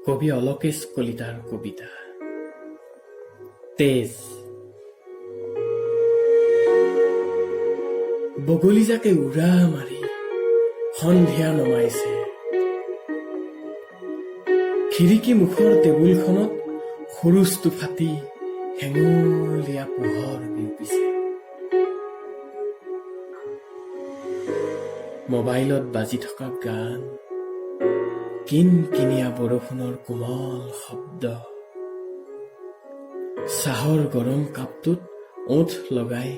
কবি অলকেশ কলিতাৰ কবিতা তেজ। বগলীজাকে উৰা মাৰি সন্ধিয়া নমাইছে, খিৰিকী মুখৰ টেবুলখনত সৰুচটো ফাটি হেঙুলীয়া পোহৰ বিয়পিছে। মোবাইলত বাজি থকা গান, কিনকিনীয়া বৰষুণৰ কোমল শব্দ, চাহৰ গৰম কাপটোত ওঠ লগাই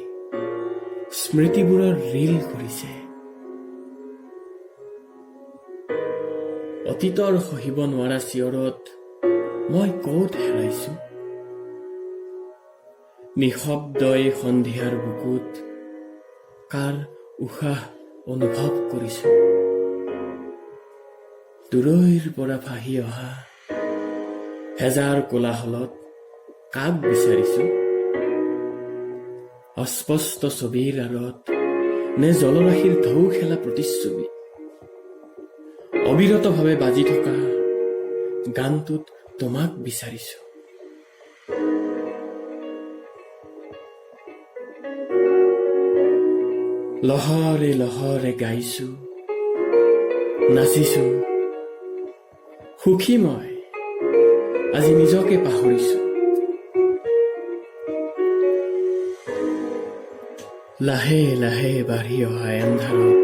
স্মৃতিবোৰৰ ৰীল কৰিছে। অতীতৰ সহিব নোৱাৰা চিঞৰত মই ক'ত হেৰাইছো, নিশব্দই সন্ধিয়াৰ বুকুত কাৰ উশাহ অনুভৱ কৰিছো। দূৰৈৰ পৰা ভাহি অহা হেজাৰ কোলাহলত কাক বিচাৰিছো, অস্পষ্ট ছবিৰ আঁৰত নে জলৰাশিৰ ঢৌ খেলা প্ৰতিচ্ছবি। অবিৰতভাৱে বাজি থকা গানটোত তোমাক বিচাৰিছো। লহৰে লহৰে গাইছো, নাচিছো, সুখী মই আজি নিজকে পাহৰিছো। লাহে লাহে বাঢ়ি অহা এন্ধাৰত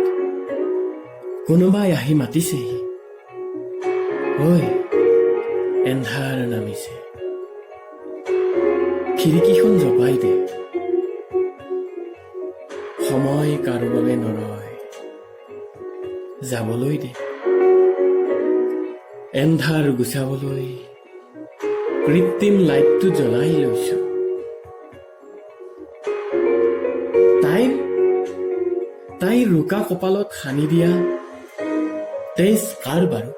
কোনোবাই আহি মাতিছেহি, ঐ এন্ধাৰ নামিছে, খিৰিকীখন জপাই দে। সময় কাৰো বাবে নৰয়, যাবলৈ দে। এন্ধাৰ গুচাবলৈ কৃত্ৰিম লাইটটো জ্বলাই লৈছো। তাইৰ ৰোকা কপালত সানি দিয়া তেজ কাৰ বাৰু?